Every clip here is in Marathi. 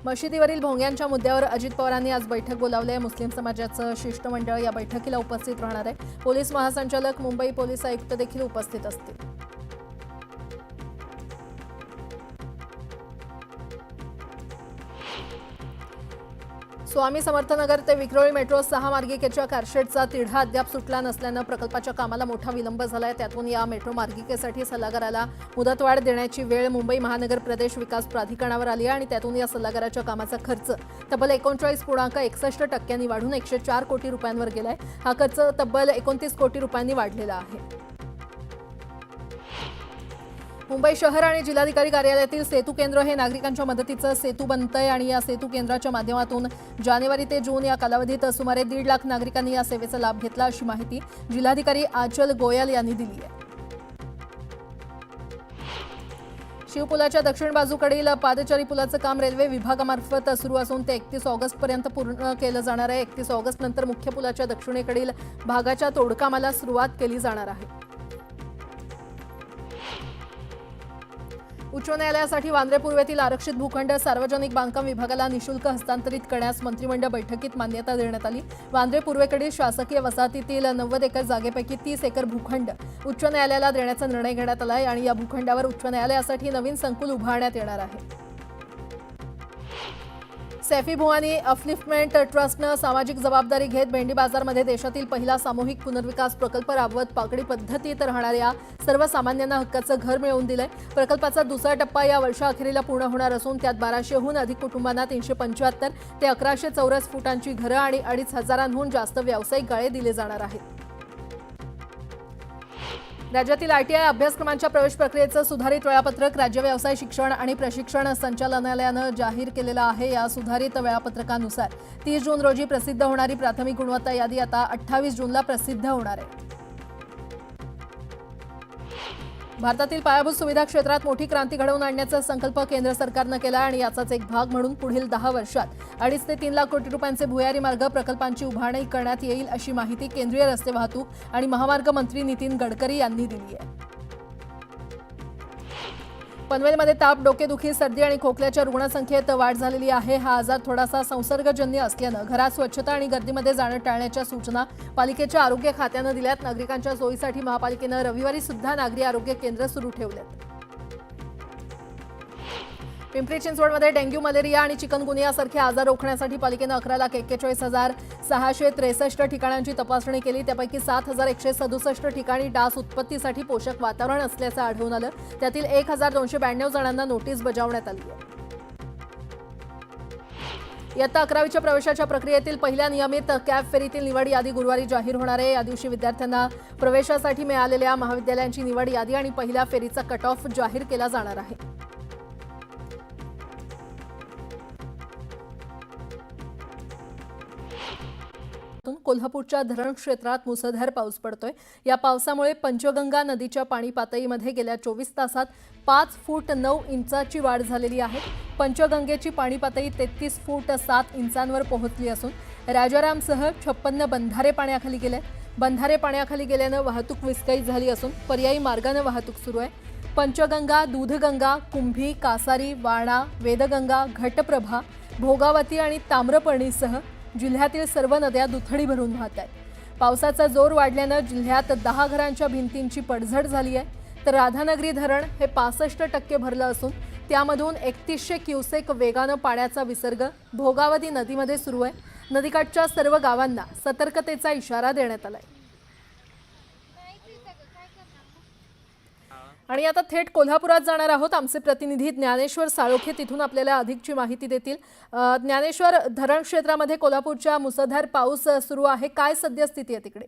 मशिदीवरील भोंग्यांच्या मुद्द्यावर अजित पवारांनी आज बैठक बोलावली आहे। मुस्लिम समाजाचं शिष्टमंडळ या बैठकीला उपस्थित राहणार आहे। पोलीस महासंचालक, मुंबई पोलीस आयुक्त देखील उपस्थित असतील। स्वामी समर्थनगर ते विक्रोळी मेट्रो 6 मार्गिकेच्या कारशेडचा तिढा अद्याप सुटला नसल्यानं प्रकल्पाच्या कामाला मोठा विलंब झालाय। त्यातून या मेट्रो मार्गिकेसाठी सल्लागाराला मुदतवाढ देण्याची वेळ मुंबई महानगर प्रदेश विकास प्राधिकरणावर आली आहे आणि त्यातून या सल्लागाराच्या कामाचा खर्च तब्बल 39.61% वाढून 104 कोटी रुपयांवर गेलाय। हा खर्च तब्बल 29 कोटी रुपयांनी वाढलेला आहे। मुंबई शहर आणि जिल्हाधिकारी कार्यालयातील सेतू केंद्र हे नागरिकांच्या मदतीचं सेतू बनतंय आणि या सेतू केंद्राच्या माध्यमातून जानेवारी ते जून या कालावधीत सुमारे 1.5 लाख नागरिकांनी या सेवेचा लाभ घेतला, अशी माहिती जिल्हाधिकारी आचल गोयल यांनी दिली आहे। शिवपुलाच्या दक्षिण बाजूकडील पादचारी पुलाचं काम रेल्वे विभागामार्फत सुरू असून ते 31 ऑगस्टपर्यंत पूर्ण केलं जाणार आहे। 31 ऑगस्ट नंतर मुख्य पुलाच्या दक्षिणेकडील भागाच्या तोडकामाला सुरुवात केली जाणार आहे। उच्च न्यायालयासाठी वांद्रे पूर्वेतील आरक्षित भूखंड सार्वजनिक बांधकाम विभागाला निःशुल्क हस्तांतरित करण्यास मंत्रिमंडळ बैठकीत मान्यता देण्यात आली। वांद्रे पूर्वेकडील शासकीय वसाहतीतील 90 एकर जागेपैकी 30 एकर भूखंड उच्च न्यायालयाला देण्याचा निर्णय घेण्यात आला आहे आणि या भूखंडावर उच्च न्यायालयासाठी नवीन संकुल उभारण्यात येणार आहे। सैफी भुवानी अपलिफ्टमेंट ट्रस्टनं सामाजिक जबाबदारी घेत भेंडी बाजारमध्ये देशातील पहिला सामूहिक पुनर्विकास प्रकल्प राबवत पाकडी पद्धतीत राहणाऱ्या सर्वसामान्यांना हक्काचं घर मिळवून दिलंय। प्रकल्पाचा दुसरा टप्पा या वर्षाअखेरीला पूर्ण होणार असून त्यात 1200हून अधिक कुटुंबांना 375 ते 1100 चौरस फुटांची घरं आणि 2500हून जास्त व्यावसायिक गाळे दिले जाणार आहेत। राज्यातील आयटीआय अभ्यासक्रमांच्या प्रवेश प्रक्रियेचं सुधारित वेळापत्रक राज्य व्यवसाय शिक्षण आणि प्रशिक्षण संचालनालयानं जाहीर केलेलं आहे। या सुधारित वेळापत्रकानुसार 30 जून रोजी प्रसिद्ध होणारी प्राथमिक गुणवत्ता यादी आता 28 जूनला प्रसिद्ध होणार आहे। भारतातील पायाभूत सुविधा क्षेत्रात मोठी क्रांती घडवून आणण्याचा संकल्प केंद्र सरकारनं केला आणि याचाच एक भाग म्हणून पुढील 10 वर्षात 2.5 ते 3 लाख कोटी रुपयांचे भुयारी मार्ग प्रकल्पांची उभारणी करण्यात येईल, अशी माहिती केंद्रीय रस्ते वाहतूक आणि महामार्ग मंत्री नितीन गडकरी यांनी दिली आहे। पनवेलमध्ये ताप, डोकेदुखी, सर्दी आणि खोकल्याच्या रुग्णसंख्येत वाढ झालेली आहे। हा आजार थोडासा संसर्गजन्य असल्यानं घरात स्वच्छता आणि गर्दीमध्ये जाणं टाळण्याच्या सूचना पालिकेच्या आरोग्य खात्यानं दिल्यात। नागरिकांच्या सोयीसाठी महापालिकेनं रविवारी सुद्धा नागरी आरोग्य केंद्र सुरू ठेवलेत। पिंपरी चिंचवडमध्ये डेंग्यू, मलेरिया आणि चिकनगुनियासारखे आजार रोखण्यासाठी पालिकेनं 11,41,663 ठिकाणांची तपासणी केली। त्यापैकी 7,167 ठिकाणी डास उत्पत्तीसाठी पोषक वातावरण असल्याचं आढळून आलं। त्यातील 1,292 जणांना नोटीस बजावण्यात आली आहे। इयत्ता 11वीच्या प्रवेशाच्या प्रक्रियेतील पहिल्या नियमित कॅब फेरीतील निवड यादी गुरुवारी जाहीर होणार आहे। या दिवशी विद्यार्थ्यांना प्रवेशासाठी मिळालेल्या महाविद्यालयांची निवड यादी आणि पहिल्या फेरीचा कट ऑफ जाहीर केला जाणार आहे। कोल्हापूरच्या धरण क्षेत्रात मुसळधार पाऊस पडतोय। या पावसामुळे पंचगंगा नदीच्या पाणी पातळीमध्ये गेल्या 24 तासात 5 फूट 9 इंचाची वाढ झालेली आहे। पंचगंगेची पाणी पातळी 33 फूट 7 इंचांवर पोहोचली असून राजारामसह 56 बंधारे पाण्याखाली गेले। बंधारे पाण्याखाली गेल्यानं वाहतूक विस्कळीत झाली असून पर्यायी मार्गाने वाहतूक सुरू आहे। पंचगंगा, दूधगंगा, कुंभी, कासारी, वाणा, वेदगंगा, घटप्रभा, भोगावती आणि ताम्रपर्णीसह जिल्ह्यातील सर्व नद्या दुथडी भरून वाहत आहेत। पावसाचा जोर वाढल्यानं जिल्ह्यात 10 घरांच्या भिंतींची पडझड झाली आहे, तर राधानगरी धरण हे 65% भरलं असून त्यामधून 3100 क्युसेक वेगानं पाण्याचा विसर्ग भोगावती नदीमध्ये सुरू आहे। नदीकाठच्या सर्व गावांना सतर्कतेचा इशारा देण्यात आलाय। आणि आता थेट कोल्हापुरात जाणार आहोत। आमचे प्रतिनिधी ज्ञानेश्वर साळोखे तिथून आपल्याला अधिकची माहिती देतील। ज्ञानेश्वर, धरण क्षेत्रामध्ये कोल्हापूरच्या मुसळधार पाऊस सुरू आहे, काय सद्यस्थिती आहे तिकडे?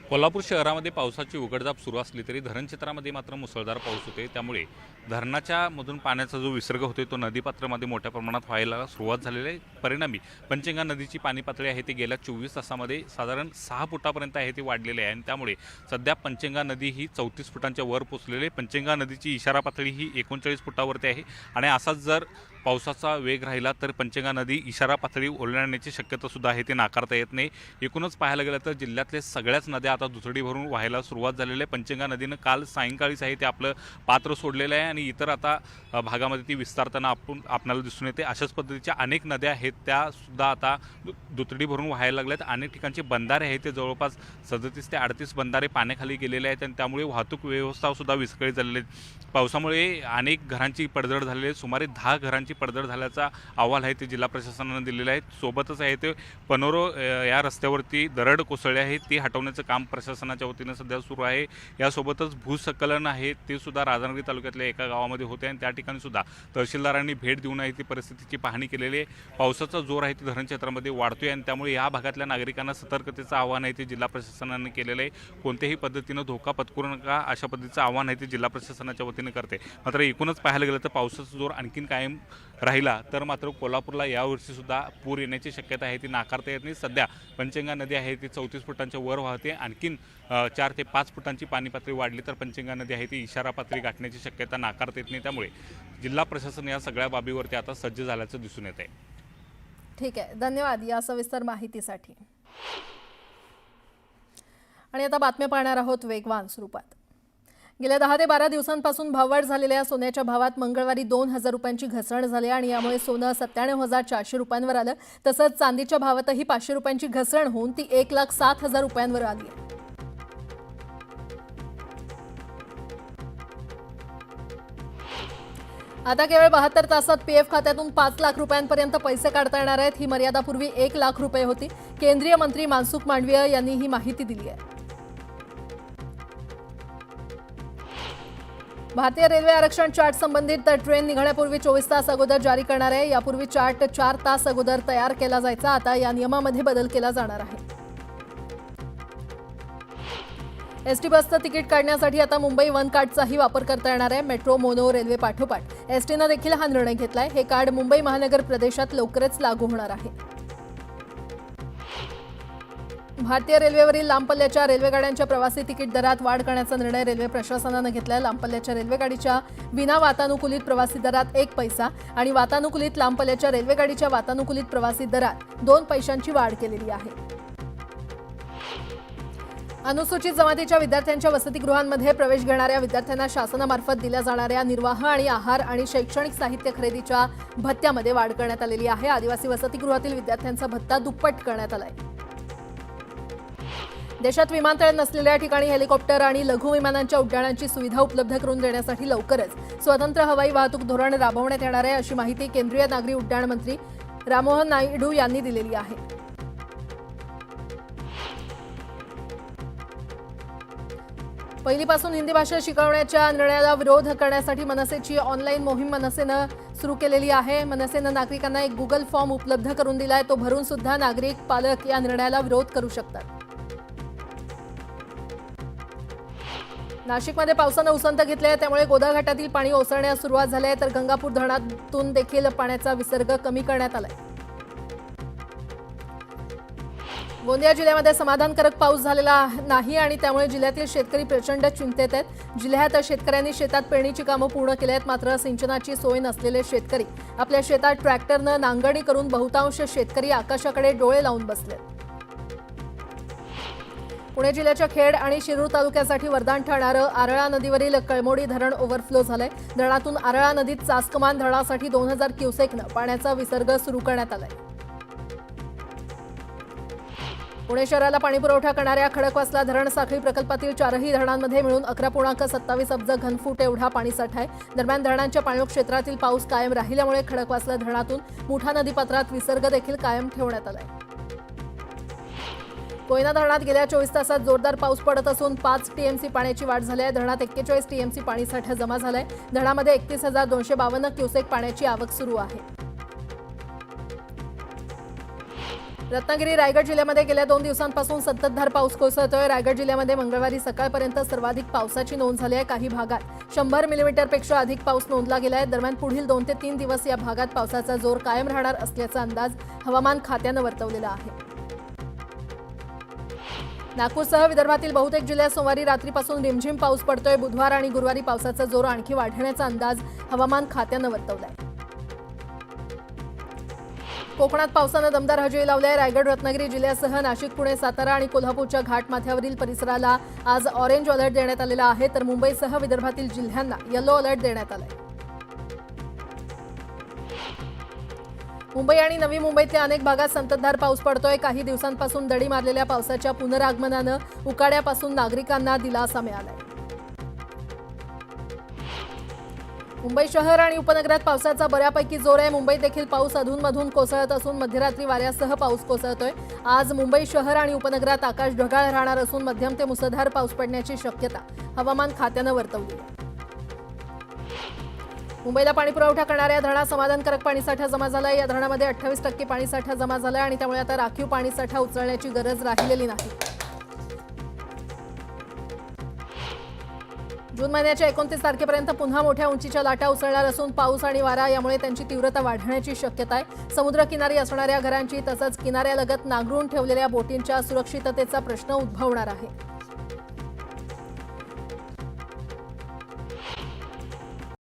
कोल्हापूर शहरामध्ये पावसाची उघडझाप सुरू असली तरी धरण क्षेत्रामध्ये मात्र मुसळधार पाऊस होते। त्यामुळे धरणाच्या मधून पाण्याचा जो विसर्ग होतो तो नदीपात्रामध्ये मोठ्या प्रमाणात व्हायला सुरुवात झालेली आहे। परिणामी पंचगंगा नदीची पाणी पातळी आहे ती गेल्या 24 तासामध्ये साधारण 6 फुटापर्यंत आहे ती वाढलेली आहे आणि त्यामुळे सध्या पंचगंगा नदी ही 34 फुटांच्या वर पोहोचलेली आहे। पंचगंगा नदीची इशारा पातळी ही 39 फुटावरती आहे आणि असाच जर पावसाचा वेग राहिला तर पंचगंगा नदी इशारा पातळी ओलांडण्याची शक्यता सुद्धा आहे, ते नाकारता येत नाही। एकूणच पाहायला गेलं तर जिल्ह्यातले सगळ्याच नद्या आता दुथडी भरून वाहायला सुरुवात झालेली आहे। पंचगंगा नदीनं काल सायंकाळीच आहे ते आपलं पात्र सोडलेलं आहे आणि इतर आता भागामध्ये ती विस्तारताना आपल्याला दिसून येते। अशाच पद्धतीच्या अनेक नद्या आहेत त्या सुद्धा आता दुथडी भरून वाहायला लागल्यात। अनेक ठिकाणचे बंधारे आहेत ते जवळपास 37 ते 38 बंधारे पाण्याखाली गेलेले आहेत आणि त्यामुळे वाहतूक व्यवस्था सुद्धा विस्कळीत झालेली आहे। पावसामुळे अनेक घरांची पडझड झालेली आहे, सुमारे 10 घरांची पडझड झाल्याचा अहवाल आहे ते जिल्हा प्रशासनाने दिलेला आहे। सोबतच आहे ते पनोरो या रस्त्यावरती दरड कोसळली आहे ती हटवण्याचं काम प्रशासनाच्या वतीने सध्या सुरू आहे। यासोबतच भूस्खलन आहे ते सुद्धा राधानगरी तालुक्यातल्या एका गावामध्ये होते आणि त्या ठिकाणी सुद्धा तहसीलदारांनी भेट देऊन आहे ती परिस्थितीची पाहणी केलेली आहे। पावसाचा जोर आहे ते धरण क्षेत्रामध्ये वाढतोय आणि त्यामुळे या भागातल्या नागरिकांना सतर्कतेचं आवाहन आहे ते जिल्हा प्रशासनाने केलेलं आहे। कोणत्याही पद्धतीनं धोका पत्करू नका अशा पद्धतीचं आवाहन आहे ते जिल्हा प्रशासनाच्या वतीने करते। मात्र एकूणच पाहायला गेलं तर पावसाचा जोर आणखीन कायम राहिला तर मात्र कोल्हापूरला यावर्षी सुद्धा पूर येण्याची शक्यता आहे ती नाकारता येत नाही। सध्या पंचगंगा नदी आहे ती 34 फुटांच्या वर वाहते, आणखीन 4 ते 5 फुटांची पाणी पातळी वाढली तर पंचगंगा नदी आहे ती इशारा पातळी गाठण्याची शक्यता नाकारता येत नाही। त्यामुळे जिल्हा प्रशासन या सगळ्या बाबीवरती आता सज्ज झाल्याचं दिसून येत आहे। ठीक आहे, धन्यवाद या सविस्तर माहितीसाठी। आणि आता बातम्या पाहणार आहोत वेगवान स्वरूपात। गेल्या 10 ते 12 दिवसांपासून भाववाढ झालेल्या सोन्याच्या भावात मंगळवारी 2,000 रुपयांची घसरण झाली आणि यामुळे सोनं 97,400 रुपयांवर आलं। तसंच चांदीच्या भावातही 500 रुपयांची घसरण होऊन ती 1,07,000 रुपयांवर आली आहे। आता केवळ 72 तासात पीएफ खात्यातून 5 लाख रुपयांपर्यंत पैसे काढता येणार आहेत। ही मर्यादा पूर्वी 1 लाख रुपये होती। केंद्रीय मंत्री मनसुख मांडवीय यांनी ही माहिती दिली आहे। भारतीय रेल्वे आरक्षण चार्ट संबंधित ट्रेन निघण्यापूर्वी 24 तास अगोदर जारी करणार आहे। यापूर्वी चार्ट 4 तास अगोदर तयार केला जायचा, आता या नियमामध्ये बदल केला जाणार आहे। एसटी बसचं तिकीट काढण्यासाठी आता मुंबई वन कार्डचाही वापर करता येणार आहे। मेट्रो, मोनो, रेल्वे पाठोपाठ एसटीनं देखील हा निर्णय घेतलाय। हे कार्ड मुंबई महानगर प्रदेशात लवकरच लागू होणार आहे। भारतीय रेल्वेवरील लांब पल्ल्याच्या रेल्वेगाड्यांच्या प्रवासी तिकीट दरात वाढ करण्याचा निर्णय रेल्वे प्रशासनानं घेतलाय। लांब पल्ल्याच्या रेल्वेगाडीच्या विना वातानुकूलित प्रवासी दरात 1 पैसा आणि वातानुकूलित लांब पल्ल्याच्या रेल्वेगाडीच्या वातानुकूलित प्रवासी दरात 2 पैशांची वाढ केलेली आहे। अनुसूचित जमातीच्या विद्यार्थ्यांच्या वसतिगृहांमध्ये प्रवेश घेणाऱ्या विद्यार्थ्यांना शासनामार्फत दिल्या जाणाऱ्या निर्वाह आणि आहार आणि शैक्षणिक साहित्य खरेदीच्या भत्त्यामध्ये वाढ करण्यात आलेली आहे। आदिवासी वसतिगृहातील विद्यार्थ्यांचा भत्ता दुप्पट करण्यात आलाय। देशात विमानतळ नसलेल्या ठिकाणी हेलिकॉप्टर आणि लघु विमानांच्या उड्डाणांची सुविधा उपलब्ध करून देण्यासाठी लवकरच स्वतंत्र हवाई वाहतूक धोरण राबवण्यात येणार आहे, अशी माहिती केंद्रीय नागरी उड्डाण मंत्री राममोहन नायडू यांनी दिलेली आहे। पहिलीपासून हिंदी भाषा शिकवण्याच्या निर्णयाला विरोध करण्यासाठी मनसेची ऑनलाईन मोहीम मनसेनं सुरू केलेली आहे। मनसेनं नागरिकांना एक गुगल फॉर्म उपलब्ध करून दिलाय, तो भरून सुद्धा नागरिक पालक या निर्णयाला विरोध करू शकतात। नाशिकमध्ये पावसानं उसंत घेतली आहे, त्यामुळे गोदा घाटातील पाणी ओसरण्यास सुरुवात झाली आहे, तर गंगापूर धरणातून देखील पाण्याचा विसर्ग कमी करण्यात आलाय। गोंदिया जिल्ह्यामध्ये समाधानकारक पाऊस झालेला नाही आणि त्यामुळे जिल्ह्यातील शेतकरी प्रचंड चिंतेत आहेत। जिल्ह्यात शेतकऱ्यांनी शेतात पेरणीची कामं पूर्ण केली आहेत, मात्र सिंचनाची सोय नसलेले शेतकरी आपल्या शेतात ट्रॅक्टरनं नांगरणी करून बहुतांश शेतकरी आकाशाकडे डोळे लावून बसलेत। पुणे जिल्ह्याच्या खेड आणि शिरूर तालुक्यासाठी वरदान ठरणारं आरळा नदीवरील कळमोडी धरण ओव्हरफ्लो झालंय। धरणातून आरळा नदीत चासकमान धरणासाठी 2000 क्युसेकनं पाण्याचा विसर्ग सुरू करण्यात आलाय। पुणे शहराला पाणीपुरवठा करणाऱ्या खडकवासला धरण साखळी प्रकल्पातील 4ही धरणांमध्ये मिळून 11.27 अब्ज घनफूट एवढा पाणीसाठा आहे। दरम्यान धरणांच्या पाणलोट क्षेत्रातील पाऊस कायम राहिल्यामुळे खडकवासला धरणातून मुठा नदीपात्रात विसर्ग देखील कायम ठेवण्यात आलाय। कोयना धरणात गेल्या 24 तासात जोरदार पाऊस पडत असून 5 टीएमसी पाण्याची वाढ झाली आहे। धरणात 41 टीएमसी पाणीसाठा जमा झालाय। धरणामध्ये 31,252 क्युसेक पाण्याची आवक सुरू आहे। रत्नागिरी, रायगड जिल्ह्यामध्ये गेल्या 2 दिवसांपासून संततधार पाऊस कोसळतोय। रायगड जिल्ह्यामध्ये मंगळवारी सकाळपर्यंत सर्वाधिक पावसाची नोंद झाली आहे। काही भागात 100 मिलीमीटरपेक्षा अधिक पाऊस नोंदला गेला आहे। दरम्यान पुढील 2 ते 3 दिवस या भागात पावसाचा जोर कायम राहणार असल्याचा अंदाज हवामान खात्यानं वर्तवलेला आहे। नागपूरसह विदर्भातील बहुतेक जिल्ह्यात सोमवारी रात्रीपासून रिमझिम पाऊस पडतोय। बुधवार आणि गुरुवारी पावसाचा जोर आणखी वाढण्याचा अंदाज हवामान खात्यानं वर्तवलाय। कोकणात पावसानं दमदार हजेरी लावली आहे. रायगड, रत्नागिरी जिल्ह्यासह नाशिक, पुणे, सातारा आणि कोल्हापूरच्या घाटमाथ्यावरील परिसराला आज ऑरेंज अलर्ट देण्यात आलेला आहे, तर मुंबईसह विदर्भातील जिल्ह्यांना येलो अलर्ट देण्यात आलाय. मुंबई आणि नवी मुंबईतल्या अनेक भागात संततधार पाऊस पडतोय. काही दिवसांपासून दडी मारलेल्या पावसाच्या पुनरागमनानं उकाड्यापासून नागरिकांना दिलासा मिळालाय. मुंबई शहर आणि उपनगरात पावसाचा बऱ्यापैकी जोर आहे. मुंबईत देखील पाऊस अधूनमधून कोसळत असून मध्यरात्री वाऱ्यासह पाऊस कोसळतोय. आज मुंबई शहर आणि उपनगरात आकाश ढगाळ राहणार असून मध्यम ते मुसळधार पाऊस पडण्याची शक्यता हवामान खात्यानं वर्तवली आहे. मुंबईला पाणीपुरवठा करणाऱ्या धरणात समाधानकारक पाणीसाठा जमा झालाय. या धरणामध्ये 28% पाणीसाठा जमा झालाय आणि त्यामुळे आता राखीव पाणीसाठा उचलण्याची गरज राहिलेली नाही. जून महिन्याच्या 29 तारखेपर्यंत पुन्हा मोठ्या उंचीच्या लाटा उसळणार असून पाऊस आणि वारा यामुळे त्यांची तीव्रता वाढण्याची शक्यता आहे. समुद्रकिनारी असणाऱ्या घरांची तसंच किनाऱ्यालगत नांगरून ठेवलेल्या बोटींच्या सुरक्षिततेचा प्रश्न उद्भवणार आहे.